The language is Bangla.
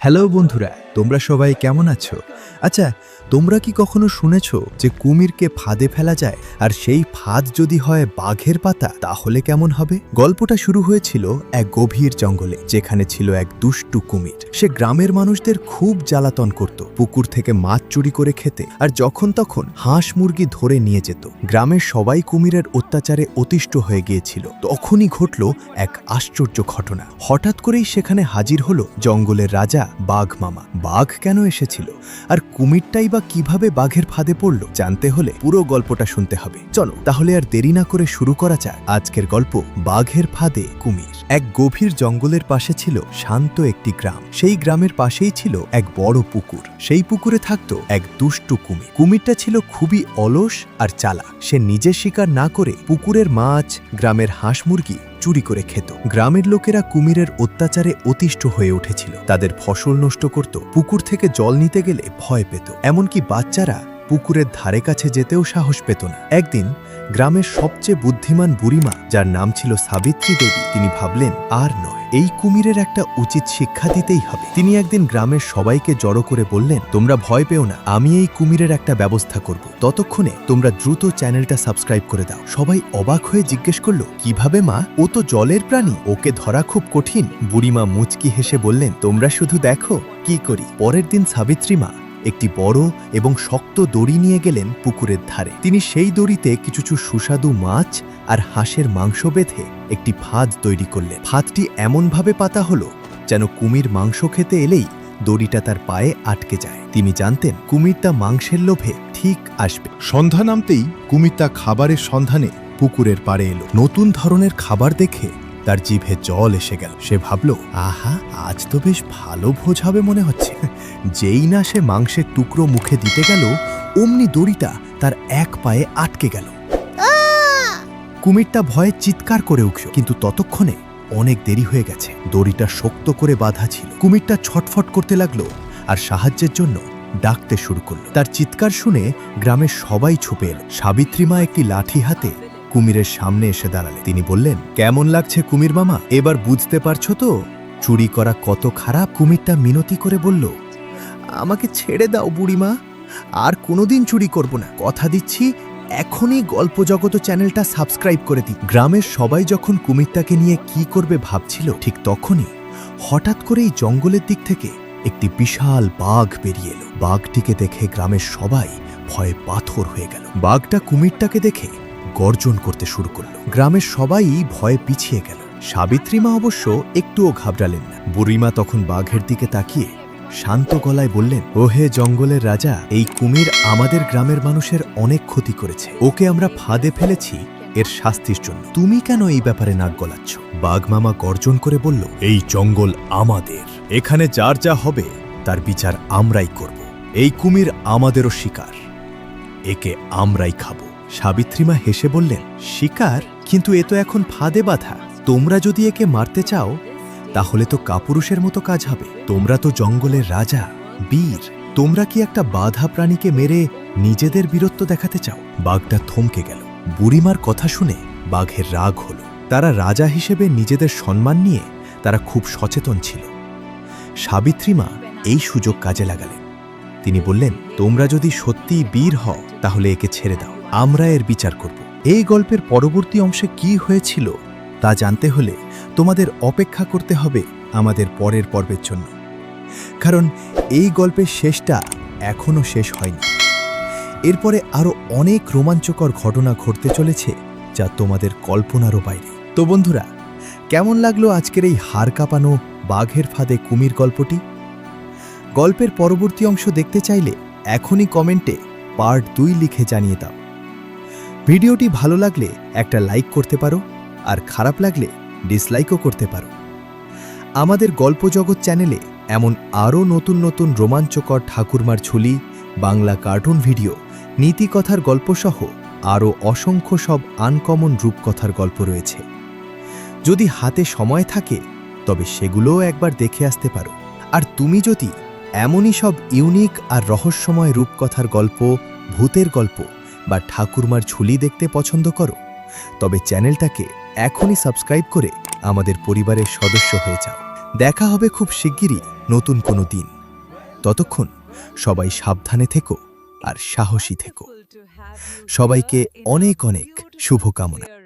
হ্যালো বন্ধুরা, তোমরা সবাই কেমন আছো? আচ্ছা, তোমরা কি কখনো শুনেছো যে কুমিরকে ফাঁদে ফেলা যায়, আর সেই ফাঁদ যদি হয় বাঘের পাতা তাহলে কেমন হবে? গল্পটা শুরু হয়েছিল এক গভীর জঙ্গলে, যেখানে ছিল এক দুষ্টু কুমির। সে গ্রামের মানুষদের খুব জ্বালাতন করত, পুকুর থেকে মাছ চুরি করে খেতে, আর যখন তখন হাঁস মুরগি ধরে নিয়ে যেত। গ্রামের সবাই কুমিরের অত্যাচারে অতিষ্ঠ হয়ে গিয়েছিল। তখনই ঘটল এক আশ্চর্য ঘটনা। হঠাৎ করেই সেখানে হাজির হলো জঙ্গলের রাজা বাঘ মামা। বাঘ কেন এসেছিল, আর কুমিরটাই বা কিভাবে বাঘের ফাঁদে পড়ল, জানতে হলে পুরো গল্পটা শুনতে হবে। চলো তাহলে আর দেরি না করে শুরু করা যাক আজকের গল্প, বাঘের ফাঁদে কুমির। এক গভীর জঙ্গলের পাশে ছিল শান্ত একটি গ্রাম। সেই গ্রামের পাশেই ছিল এক বড় পুকুর। সেই পুকুরে থাকতো এক দুষ্টু কুমির। কুমিরটা ছিল খুবই অলস আর চালাক। সে নিজে শিকার না করে পুকুরের মাছ, গ্রামের হাঁস মুরগি চুরি করে খেত। গ্রামের লোকেরা কুমিরের অত্যাচারে অতিষ্ঠ হয়ে উঠেছিল। তাদের ফসল নষ্ট করত, পুকুর থেকে জল নিতে গেলে ভয় পেত, এমনকি বাচ্চারা পুকুরের ধারে কাছে যেতেও সাহস পেত না। একদিন গ্রামের সবচেয়ে বুদ্ধিমান বুড়িমা, যার নাম ছিল সাবিত্রী দেবী, তিনি ভাবলেন আর নয়, এই কুমিরের একটা উচিত শিক্ষা দিতেই হবে। তিনি একদিন গ্রামের সবাইকে জড়ো করে বললেন, তোমরা ভয় পেও না, আমি এই কুমিরের একটা ব্যবস্থা করব। ততক্ষণে তোমরা দ্রুত চ্যানেলটা সাবস্ক্রাইব করে দাও। সবাই অবাক হয়ে জিজ্ঞেস করলো, কিভাবে মা? ও তো জলের প্রাণী, ওকে ধরা খুব কঠিন। বুড়িমা মুচকি হেসে বললেন, তোমরা শুধু দেখো কি করি। পরের দিন সাবিত্রী মা একটি বড় এবং শক্ত দড়ি নিয়ে গেলেন পুকুরের ধারে। তিনি সেই দড়িতে কিছু সুস্বাদু মাছ আর হাঁসের মাংস বেঁধে একটি ফাঁদ তৈরি করলেন। ফাঁদটি এমনভাবে পাতা হলো যেন কুমির মাংস খেতে এলেই দড়িটা তার পায়ে আটকে যায়। তিনি জানতেন কুমিরটা মাংসের লোভে ঠিক আসবে। সন্ধ্যা নামতেই কুমিরটা খাবারের সন্ধানে পুকুরের পাড়ে এলো। নতুন ধরনের খাবার দেখে তার জিভে জল এসে গেল। সে ভাবল, আহা, আজ তো বেশ ভালো ভোজ হবে মনে হচ্ছে। যেই না সে মাংসের টুকরো মুখে দিতে গেল, অমনি দড়িটা তার এক পায়ে আটকে গেল। কুমিরটা ভয়ে চিৎকার করে উঠল, কিন্তু ততক্ষণে অনেক দেরি হয়ে গেছে। দড়িটা শক্ত করে বাঁধা ছিল। কুমিরটা ছটফট করতে লাগলো আর সাহায্যের জন্য ডাকতে শুরু করলো। তার চিৎকার শুনে গ্রামের সবাই ছুপে এল। সাবিত্রী মা একটি লাঠি হাতে কুমিরের সামনে এসে দাঁড়ালেন। তিনি বললেন, কেমন লাগছে কুমির মামা? এবার বুঝতে পারছো তো চুরি করা কত খারাপ? কুমিরটা মিনতি করে বলল, আমাকে ছেড়ে দাও বুড়িমা, আর কোনোদিন চুরি করব না। কথা দিচ্ছি এখনই গল্প জগত চ্যানেলটা সাবস্ক্রাইব করে দিই। গ্রামের সবাই যখন কুমিরটাকে নিয়ে কি করবে ভাবছিল, ঠিক তখনই হঠাৎ করেই জঙ্গলের দিক থেকে একটি বিশাল বাঘ বেরিয়ে এলো। বাঘটিকে দেখে গ্রামের সবাই ভয়ে পাথর হয়ে গেল। বাঘটা কুমিরটাকে দেখে গর্জন করতে শুরু করলো। গ্রামের সবাই ভয়ে পিছিয়ে গেল। সাবিত্রী মা অবশ্য একটুও ঘাবড়ালেন না। বুড়িমা তখন বাঘের দিকে তাকিয়ে শান্ত গলায় বললেন, ওহে জঙ্গলের রাজা, এই কুমির আমাদের গ্রামের মানুষের অনেক ক্ষতি করেছে। ওকে আমরা ফাঁদে ফেলেছি এর শাস্তির জন্য। তুমি কেন এই ব্যাপারে নাক গলাচ্ছ? বাঘ মামা গর্জন করে বলল, এই জঙ্গল আমাদের, এখানে যার যা হবে তার বিচার আমরাই করব। এই কুমির আমাদেরও শিকার, একে আমরাই খাবো। সাবিত্রীমা হেসে বললেন, শিকার? কিন্তু এ তো এখন ফাঁদে বাঁধা। তোমরা যদি একে মারতে চাও তাহলে তো কাপুরুষের মতো কাজ হবে। তোমরা তো জঙ্গলের রাজা, বীর। তোমরা কি একটা বাধা প্রাণীকে মেরে নিজেদের বীরত্ব দেখাতে চাও? বাঘটা থমকে গেল। বুড়িমার কথা শুনে বাঘের রাগ হল। তারা রাজা হিসেবে নিজেদের সম্মান নিয়ে তারা খুব সচেতন ছিল। সাবিত্রী মা এই সুযোগ কাজে লাগালেন। তিনি বললেন, তোমরা যদি সত্যিই বীর হও তাহলে একে ছেড়ে দাও, আমরা এর বিচার করব। এই গল্পের পরবর্তী অংশে কি হয়েছিল তা জানতে হলে তোমাদের অপেক্ষা করতে হবে আমাদের পরের পর্বের জন্য, কারণ এই গল্পের শেষটা এখনো শেষ হয়নি। এরপরে আরো অনেক রোমাঞ্চকর ঘটনা ঘটতে চলেছে, যা তোমাদের কল্পনারও বাইরে। তো বন্ধুরা, কেমন লাগলো আজকের এই হাড় কাঁপানো বাঘের ফাঁদে কুমির গল্পটি? গল্পের পরবর্তী অংশ দেখতে চাইলে এখনই কমেন্টে পার্ট 2 লিখে জানিয়ে দাও। ভিডিওটি ভালো লাগলে একটা লাইক করতে পারো, আর খারাপ লাগলে ডিসলাইকও করতে পারো। আমাদের গল্প জগৎ চ্যানেলে এমন আরও নতুন নতুন রোমাঞ্চকর ঠাকুরমার ঝুলি, বাংলা কার্টুন ভিডিও, নীতিকথার গল্পসহ আরও অসংখ্য সব আনকমন রূপকথার গল্প রয়েছে। যদি হাতে সময় থাকে তবে সেগুলোও একবার দেখে আসতে পারো। আর তুমি যদি এমনই সব ইউনিক আর রহস্যময় রূপকথার গল্প, ভূতের গল্প বা ঠাকুরমার ঝুলি দেখতে পছন্দ করো, তবে চ্যানেলটাকে এখনই সাবস্ক্রাইব করে আমাদের পরিবারের সদস্য হয়ে যাও। দেখা হবে খুব শিগগিরই নতুন কোনো দিন। ততক্ষণ সবাই সাবধানে থেকো আর সাহসী থেকো। সবাইকে অনেক অনেক শুভকামনা।